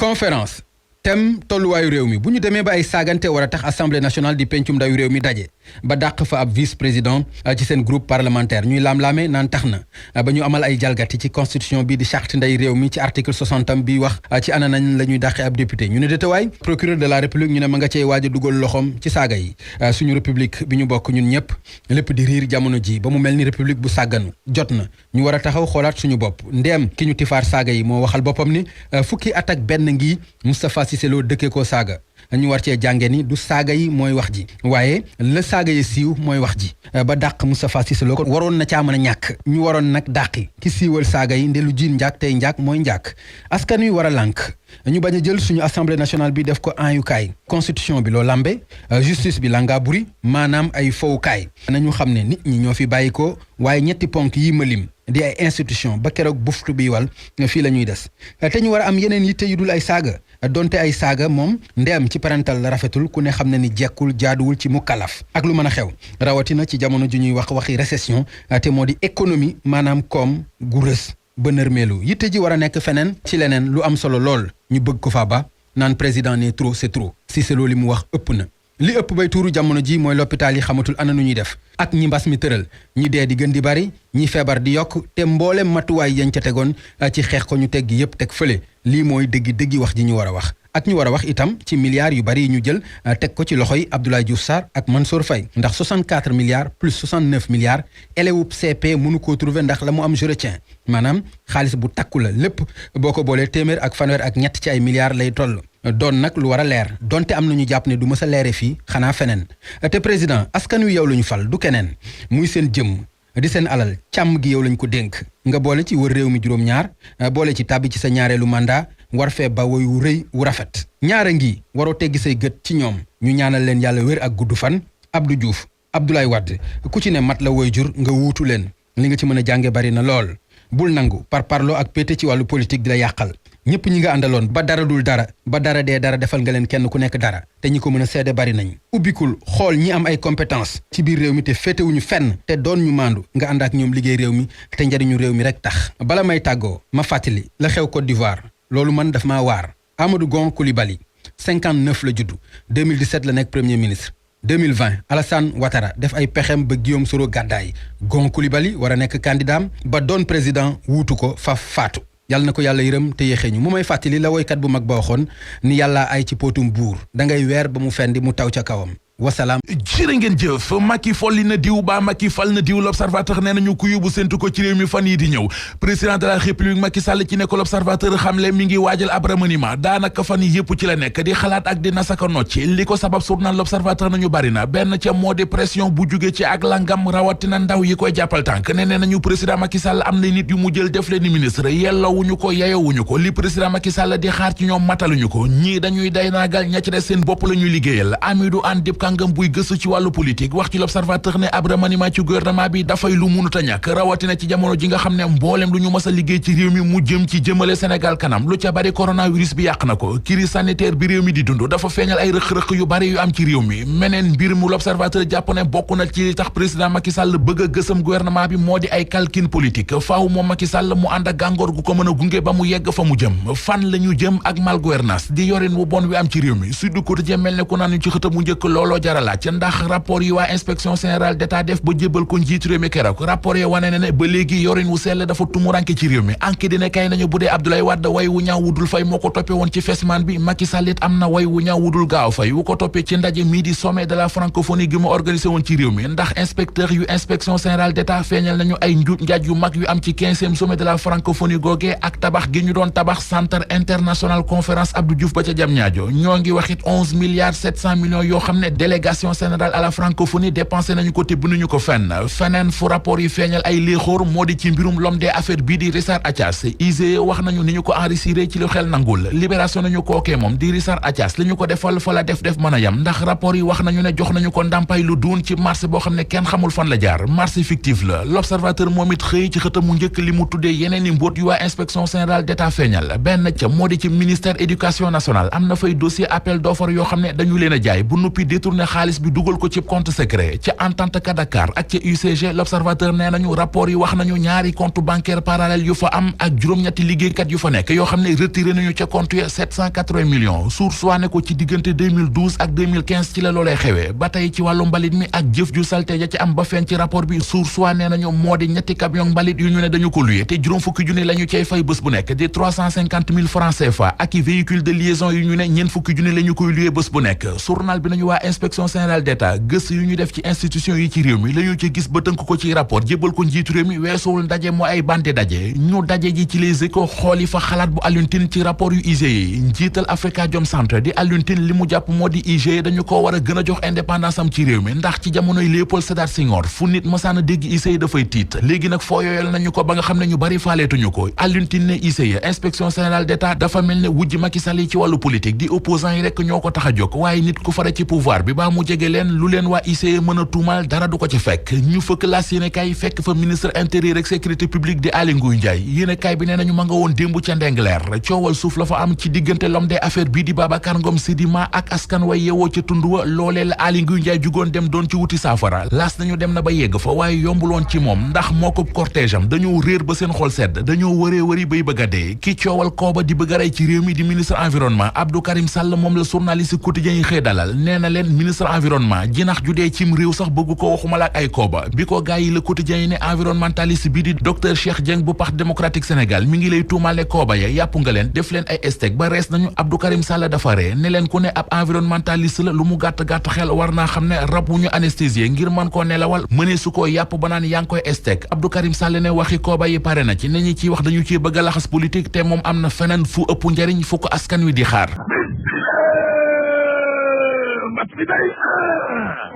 conférence thème tolluwaayu réew mi bu ñu demee ba ay saagante war a tax assemblée nationale di pencum ndayu réew mi daje ba dàq fa ab vice président ci seen groupe parlementaire ñuy laam-laame naan tax na ba ñu amal ay jalgati ci constitution bi di charte nday réew mi ci article 60 bi wax ci ana nañ la ñuy dàqe ab député ñu ne détawaay procureur de la république ñu ne ma nga cey waaj a dugal loxoom ci saaga yi suñu république bi ñu bokk ñun ñëpp lépp di riir jamono ji ba mu mel ni république bu sàgganu jot na ñu war a taxaw xoolaat suñu bopp ndeem ki ñu tifaar saaga yi moo waxal boppam ni fukki at ak benn ngi Moustapha Cissé Lo dëkkee ko saaga ñu war cee jànge ni du saaga yi mooy wax ji waaye la saaga yi siiw mooy wax ji ba dàq Moustapha Cissé Lo ko waroon na caa mën a ñàkk ñu waroon nag dàqi ki siiwal saaga yi ndelu jiin njaak tey njaak mooy njaak askan wi war a lànk ñu bañ a jël suñu assemblée nationale bi def ko ayukaay constitution bi loo lambe justice bi la ngaa buri maanaam ay fowukaay nañu xam ne nit ñi ñoo fi bàyyi ko waaye ñetti ponk yi ma lim di ay institution ba keroog buftu bi wal fii la ñuy des te ñu war a am yeneen yitte yu dul ay saaga donte ay saaga moom ndeem ci parental la rafetul ku ne xam ne ni jekkul jaaduwul ci mukkalaf ak lu mën a xew rawatina ci jamono ju ñuy wax waxi récession te moo di économie maanaam koom gu rës ba nërmeelu yitte ji war a nekk feneen ci leneen lu am solo lool ñu bëgg ko fa ba naan président ne trop c'est trop Cissé Lo li mu wax ëpp na li ëpp bay tuuru jamono ji mooy l'hôpital yi xamatul ana nu ñuy def ak ñi mbas mi tëral ñi dee di gën di bari ñi feebar di yokk te mboolem matuwaay yañ ca tegoon ci xeex ko ñu teggi yépp teg fële lii mooy dëggi wax ji ñu war a wax ak ñu war a wax itam ci milliards yu bari yi ñu jël teg ko ci loxoy Abdoulaye Diouf Sarr ak Mansour Faye ndax 64 milliards plus 69 milliards élèwu CP mënu koo trouver ndax la mu am je retiens maanaam xaalis bu takku la lépp boo ko boolee téeméer ak fanweer ak ñett ci ay milliards lay toll doon nag lu war a leer donte am nañu jàpp ne du mës a leere fii xanaa feneen te président askan wi yow la ñu fal du keneen muy seen jëmm di seen alal càmm gi yow lañ ko dénk nga boole ci wër réew mi juróom-ñaar boole ci tàbbi ci sa ñaareelu mandat war fee ba woy wu rëy wu rafet ñaara ngi waroo teggi say gët ci ñoom ñu ñaanal leen yàlla wér ak gudd fan Abdou Diouf Abdoulaye Wade ku ci ne mat la woy jur nga wuutu leen li nga ci mën a jànge bari na lool bul nangu par parlo ak pété ci wàllu politique di la yàqal ñëpp ñi nga àndaloon ba dara dul dara ba dara dee dara defal nga leen kenn ku nekk dara te ñi ko mën a seede bari nañ ubbikul xool ñi am ay compétence ci biir réew mi te féetewuñu fenn te doon ñu maandu nga ànd ak ñoom liggéey réew mi te njariñu réew mi rek tax bala may tàggoo ma fàttali la xew Côte d'Ivoire loolu man daf maa waar Amadou Gon Coulibaly 59 la juddu 2017 la nekk premier ministre 2020 Alassane Ouattara def ay pexem ba Guillaume Soro gàddaay Gon Coulibaly war a nekk candidat ba doon président wuutu ko fa faatu yàlla na ko yàlla yërëm te yéexee ñu mu may fàttali la woykat bu mag ba waxoon ni yàlla ay ci potum buur da ngay weer ba mu fendi mu taw ca kawam wasalaam. jërë ngeen jëf Macky folli na diw ba Macky fal na diw l'observateur nee nañu ku yóbbu séntu ko ci réew mi fan yi di ñëw président de la république Macky Sall ci ne ko l'observateur xamle mi ngi waajal ab remaniement daanaka fan yi yëpp ci la nekk di xalaat ak di nasaka nocci li ko sabab journal l'observateur nañu bari na benn ca moo di pression bu jóge ci ak langam rawatina ndaw yi koy jàppal tànk nee nañu président Macky Sall am na nit yu mu jël def leen ni ministre yellowuñu ko yeyowuñu ko li président Macky Sall di xaar ci ñoom mataluñu ko ñii dañuy day naagal ña ci des seen bopp la ñuy liggéeyal Amidou Anne kàngam buy gëstu ci wàllu politique wax ci l'observateur ne ab remaniement ci gouvernement bi dafay lu munut a ñàkk rawatina ci jamono ji nga xam ne mboolem lu ñu mës a liggéey ci réew mi mu jëm ci jëmale Sénégal kanam lu ca bari coronavirus bi yàq na ko crise sanitaire bi réew mi di dund dafa feeñal ay rëq-rëq yu bari yu am ci réew mi meneen mbir mu l'observateur jàpp ne bokk na ci li tax président Macky Sall bëgg a gësam gouvernement bi moo di ay calcul politique faaw moom Macky Sall mu ànd ak gàngoor gu ko mën a gunge ba mu yegg fa mu jëm fan la ñu jëm ak mal gouvernance di yorin wu bon wi am ci réew mi Sud Quotidien mel ne ku naan ñu ci xëtam mu njëkk looloo jaralaat ndax rapport yi waa inspection générale d'État def ba jébbal ko njiitu réew mi keroog rapport yi wane ne ba léegi yorin wu sell dafa tumuranke ci réew mi enquête dina kay nañu bu dee Abdoulaye Wade way wu ñaaw wudul fay moo ko toppe woon ci fesman bi Macky Sall it am na way wu ñaaw wudul gaaw fay wu ko toppee ci ndaje mii di sommet de la francophonie gi mu organisé woon ci réew mi ndax inspecteur yu inspection générale d'État feeñal nañu ay njuuj njaaj yu mag yu am ci 15e sommet de la francophonie googee ak tabax gi ñu doon tabax centre international conférence Abdou Diouf ba ca Diamniadio ñoo ngi waxit 11 milliards 700 millions yoo xam ne délégation générale à la francophonie dépensé nañu ko te binduñu ko feneen fu rapport yi feeñal ay léexóor moo di ci mbirum l'homme des affaires bii di Richard Attias IGE wax nañu ni ñu ko enregistré ci lu xel nangul libération nañu kookee moom di Richard Attias li ñu ko defal fa la def mën a yam ndax rapport yi wax nañu ne jox nañu ko ndàmpaay lu duun ci marché boo xam ne kenn xamul fan la jaar marché fictif la l'observateur moom it xëy ci xëtam mu njëkk li mu tuddee yeneen i mbóot yu waa inspection générale d'État feeñal benn ca moo di ci ministère éducation nationale am na fay dossier appel d'offre yoo xam ne dañu leen a jaay bu nuppi détourné xaalis bi dugal ko ci compte secret ca Entente Ca Dakar ak ca UCG l'observateur nee nañu rapport yi wax nañu ñaari compte bancaire parallèle yu fa am ak juróom-ñetti liggéeykat yu fa nekk yoo xam ne retiré nañu ca compte ya 780 millions source waane ko ci diggante 2012 ak 2015 ci la loolee xewee ba tey ci wàllu mbalit mi ak jëf ju salte ja ci am ba feeñ ci rapport bi source waa nee nañu moo di ñetti camion mbalit yu ñu ne dañu ko luyee te juróom fukki junni la ñu cay fay bés bu nekk di 350 000 francs CFA ak i véhicule de liaison yu ñu ne ñeen fukki junni la ñu koy luyee bés bu nekk journal bi nañu waa inspection générale d'État gës yu ñu def ci institution yi ci réew mi la ñu ci gis ba tënk ko ci rapport jébbal ko njiitu réew mi weesuwul ndaje moo ay bande daje ñu daje ji ci Les Échos xool yi fa xalaat bu Alioune Tine ci rapport yu IGE yi njiital Afrikajom Center di Alioune Tine li mu jàpp moo di IGE dañu ko war a gën a jox indépendance am ci réew mi ndax ci jamonoy Léopold Sédar Senghor fu nit mësaana dégg IGE dafay tiit léegi nag foo yooyal nañu ko ba nga xam ne ñu bari faaleetuñu ko Alioune Tine ne IGE inspection générale d'État dafa mel ne wujj Macky Sall yi ci wàllu politique di opposant yi rek ñoo ko tax a jóg waaye nit ku fare ci pouvoir bi baa mu jege leen lu leen waa IGE mën a tuumal dara du ko ci fekk ñu fëkk laas yéenekaay fekk fa ministre intérieur ak sécurité publique di Aly Ngouille Ndiaye yéenekaay bi nee nañu ma nga woon démb ca Ndengleer coowal suuf la fa am ci diggante l'homme des affaires bii di Babacar Ngom Sidima ak askan way yewoo ca tund wa loolee la Aly Ngouille Ndiaye jugoon dem doon ci wuti saafara laas nañu dem na ba yegg fa waaye yombuloon ci moom ndax moo ko cortège am dañoo réer ba seen xol sedd dañoo wëree bay bëgg a dee ki coowal kooba di bëgg a rey ci réew mi di ministre environnement Abdou Karim Sall moom la journaliste quotidien yi xëy dalal nee na leen ministre environnement jinax ju dee cim réew sax bëgg ko waxuma la ak ay kooba bi ko gaay yi le quotidien yi ne environnementaliste bi di docteur Cheikh Dieng bu Parti démocratique Sénégal mi ngi lay tuumal ne kooba ya yàpp nga leen def leen ay steak ba rees nañu Abdou Karim Sall dafa ree ne leen ku ne ab environnementaliste la lu mu gàtt-gàtt xel war naa xam ne rab wu ñu anesthésier ngir mën koo nelawal mënee su ko yàpp ba naan yaa ngi koy steak Abdou Karim Sall ne waxi kooba yi pare na ci ne ñi ciy wax dañu ciy bëgg a laxas politique te moom am na feneen fu ëpp njariñ fu ko askan wi di xaar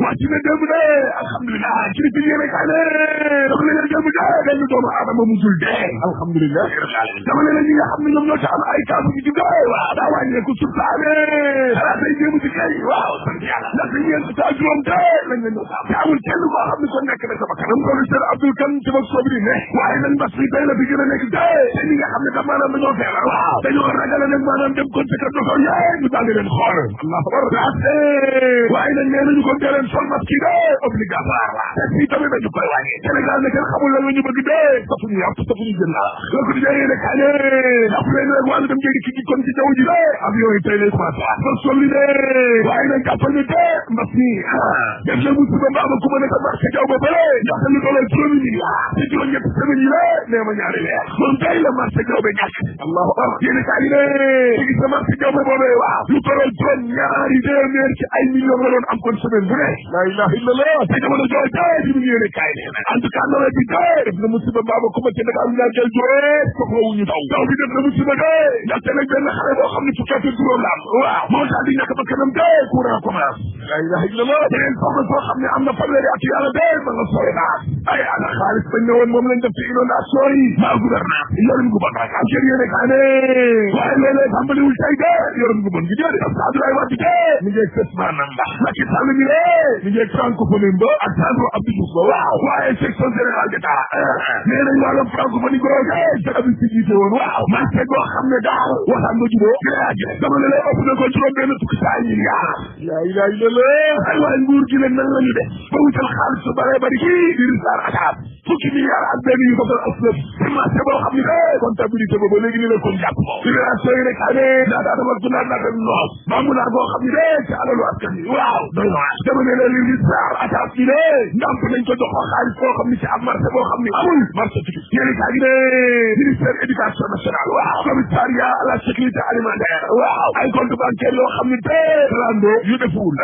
wàcc na démb de alhamdulilah ci li fi yéene kaa ne dama ne leen démb de benn doomu aadama musul dee alhamdulilah dama ne leen ñi nga xam ne ñoom ñoo ci am ay kaasu gi jub waaw daa wàññeeku sultaane xanaa tey démb ci kay waaw sant yàlla ndax ñeent saa juróom de lañ la ñëw te amul kenn koo xam ne ko nekk na sama kanam professeur Abdoul Kane ci bag sobri ne waaye nag mbas mi tey la fi gën a nekk de te ñi nga xam ne tam maanaam dañoo feebar waaw dañoo ragale nag maanaam dem kon ci kër docteur yee ñu daal di leen xool allah akbar waaye nag nee nañu ko dee leen sol masque yi de obligatoire la te fii tamit dañu koy wàññi Sénégal ne kenn xamul lan la ñu bëgg dee safuñu yàpp safuñu jën la loolu ko di jayee ne kaane jàpp leen rek wàllu dem jéegi ki kon ci jaww ji de avion yi tey lay commencé waat ba solli de waaye nag jàppal ne de mbas mi def na musiba mbaama ku ma nekk marché jaw ba bële ndax lu tolloon juróomi milliard te juróom-ñetti semaine yi la nee ma ñaari weer moom tey la marché jaw ba ñàkk allahu akbar yéene kaa yi ne ci gis na marché jaw ba boobee waaw lu tolloon juróom ñaari téeméer ci ay millions la doon am kon semaine bu ne la ilaha illallah te jamono jooy tey di mu yéene kaay nee na en tout cas nawet bi tey def na musiba mbaama ku ma ci Dakar ñaar jël juróom soxlawuñu taw bi def na musiba tey ndaxte nag benn xale boo xam ne fukki at ak juróom la am waaw moo tax di ñàkk ba kanam tey courant commence la ilaha illallah beneen soxna soo xam ne am na fanweeri at yàlla tey ma nga sooy naat ay ana xaalis bañ ne woon moom lañ def ci inondation yi maa gouvernance yorin gu bon rek am kër yéene kaay ne waaye léeg-léeg tàmbaliwul tey de yorin gu bon gi déedéet parce que Abdoulaye Wade de mi ngi fes maanaam ndax Macky Sall mi ne mi ngi francophonie ba ak Sandro Abdou Diouf ba waaw waaye section générale d'État nee nañ wàllum francophonie googe jabi si jiite woon waaw marché goo xam ne daal waxaan nga juboo grage dama ne lay ëpp na ko juróom benn fukki saa milliard yaa ilaha illallah ay waaye nguur gi ne nan la ñu def ba wutal xaalis su bare bari kii di risar ataab fukki milliard ak benn yu ko doon aslëf ci marché boo xam ne comptabilité boobu léegi ni la ko jàpp libération yi rek ane naata dama tunaa naata noos maamu naa boo xam ne ci alalu askan yi waaw doy na dama ne leen li risar ataab ci ne ndàmp nañ ko jox ko xaalis boo xam ne ci ab marché boo xam ne amul marché ci yéeni kaa gi ne ministère éducation nationale waaw commissariat à la sécurité alimentaire waaw ay compte bancaire yoo xam ne rando yu deful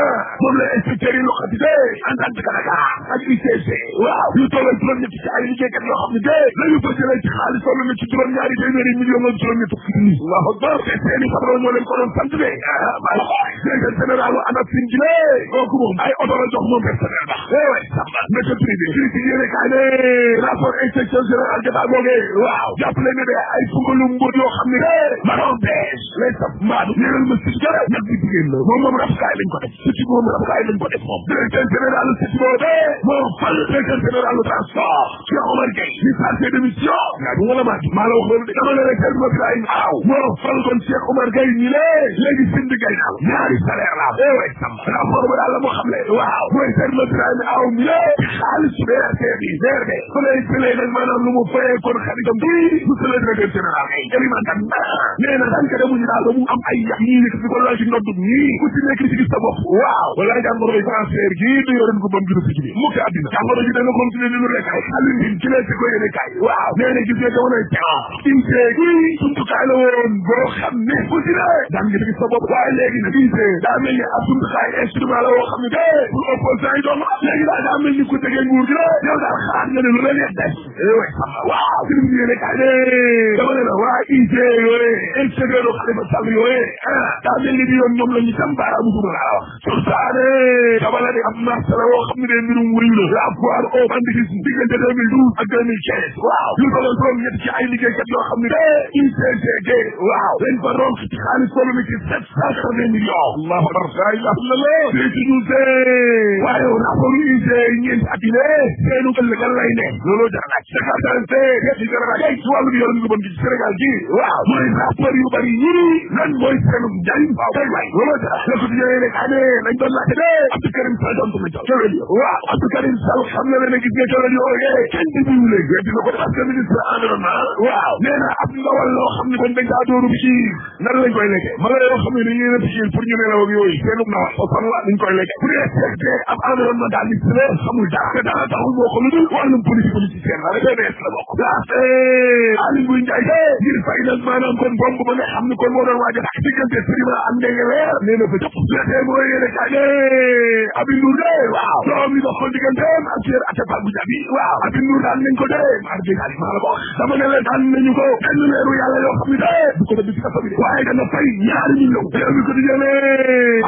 moom la inspecteur yi loxati de entente Dakar ak UCG waaw yu tollal juróom-ñetti ci ay liggéeykat yoo xam ne lañu ko jëlee ci xaalis toll na ci juróom-ñaari téeméeri million ak juróom-ñetti fukki nit allahu akbar te seeni patron ñoo leen ko doon sant de directeur général ANACIM ji le kooku moom ay oto la jox moom personnel ba way samba métier privé ci yéene kaay ne rapport inspection générale d'État googe waaw jàppale ne de ay fungalu mbóot yoo xam ne maron beige lay sab mbaadu ñeenal ma si jara ñag bi jigéen la moom rafukaay lañ ko def suci moom rafukaay lañ ko def moom directeur général suci boobe moo fal directeur général transport Cheikh Omar Gueye ni chargé de mission yaa du wala maa la wax loolu de dama ne rek ma Ibrahima aaw moo fal kon Cheikh Omar Gueye ñi lé léegi sindi gay naaw ñaari salaire la way samba rapport ba daal la moo xam ne waaw mooy seet la Birahim aw mi xaalis su BRT bi BRT fa lay jëlee nag maanaam lu mu fayee kon xaritam bi bu se le directeur général kay jëlimantan nee na dañ ko demuñu daal ba mu am ay yax ñii yëkkati ko lool ci ndoddum ñii ku ci nekk ci gis sa bopp waaw wala jàngoro yi transfert gii du yoren ko bon gi du ci bi mukk àddina jàngoro ji dana continuer ni lu rek ay xalin bin ci lee si ko yéene kay waaw nee na gis nga jamonoy INSEE gii sumtukaay la woon boo xam ne ku ci ne daan nga gis sa bopp waaye léegi nag INSEE daa mel ni ab sumtukaay instrument la woo xam ne de pour opposant yi doon léegi daal daa mel ni ku tegee nguur gi la yow daal xaar nga ne lu la neex def way xam waaw ci lu yéene kay de dama ne la waa INSEE yooye inspecteur Khalifa Sall yooye daa mel ni di yoon ñoom la ñu tam baaraamu duma laa wax surtaane dama la de am marché la woo xam ne de mbirum wuyu la la foire au banditisme diggante 2012 ak 2015 waaw lu tolloon juróom ñett ci ay liggéeykat yoo xam ne de ICCG waaw dañ fa romb ci xaalis tollu na ci 780 millions allahu akbar la ilaha illallah lii ci ñu waaye rapport INSEE ñeenti at yi ne seenu ëllëg lay ne looloo jar laaj sécurité ci jar laaj ci wàllu bi yoon nga bon gi ci Sénégal gi waaw mooy rapport yu bari ñi lan mooy seenu njariñ waaw kay waay looloo jar la ko tijjee rek ane lañ doon laajte de Abdou Karim Sall doon ma jox cawel yo waaw Abdou Karim Sall xam na ne gis nga cawel yooye kenn di buñu léegi dina ko parce que ministre environnement waaw nee na ab ndawal loo xam ne kon dañ kaa dóoru bi ci nan lañ koy lekke ma la yoo xam ne dañuy réfléchir pour ñu nelaw ak yooyu seenu ndawal o fan la dañ koy lekke bu dee secte ab environnementaliste la xamul dara te dara taxul boo ko lu dul wàllum politicien la rek PDS la bokk laate Aly Ngouille Ndiaye de ngir fay nag maanaam kon bomb ba nga xam ne kon moo doon waaj a diggante Sirima ak Ndege Leer nee na fa jëpp lete mooy yéene kaa ne Aby Ndour de waaw doom li dox ko digganteem ak Cheikh Atepa Goudiaby waaw Aby Ndour daan nañ ko de mar dégali maa la ko dama ne la daan nañu ko benn weeru yàlla yoo xam ne de du ko def ci kaso bi waaye dana fay ñaari million réew mi ko di jëme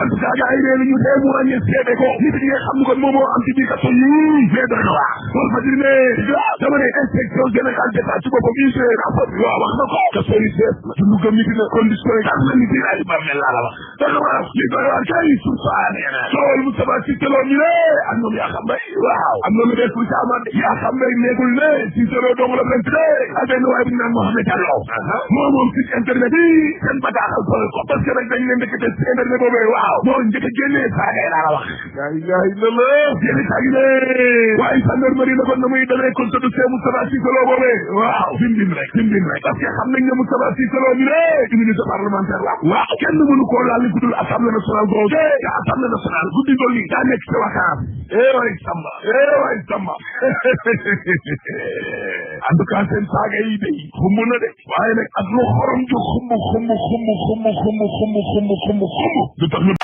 en tout cas gars yi nee nañu témoigné seede ko nit ñi nga xam ne kon moom moo am ci biir kaso yi mais doy na waa wal fa dir ne dama ne inspection générale d'état ci boppam yi see rapport bi waaw wax na ko kaso yi seet na dundu gëm nit na condition yi am na nit yi ay bàmmeel laa la wax dana waa li doy waar kay suuf saa nee na sool Moustapha Cissé Lo ñu ne ak ñoom yaa xam bay waaw am na lu bees lu ci amaat yaa xam bay nekkul ne Cissé Lo dong la bent de ak benn waay bu ñu naan Mohamed Diallo moom site internet bi seen bataaxal solo ko parce que nag dañ leen ndekete si internet boobee waaw moo njëkk a génnee saagay laa la wax la ilaha illallah yéeni saagi ne waaye gendarmerie na kon na muy demee kon sa dossier Moustapha Cissé Lo boobee waaw bimbim rek parce que xam nañ ne Moustapha Cissé Lo ñu ne immunité parlementaire la waaw kenn mënu koo laal li ku dul assemblée nationale boobu te assemblée nationale guddi dolli daa nekk ci waxaam waay samba en tout cas seen saaga yi day xumb na de waaye nag ak lu xorom ju xumb du tax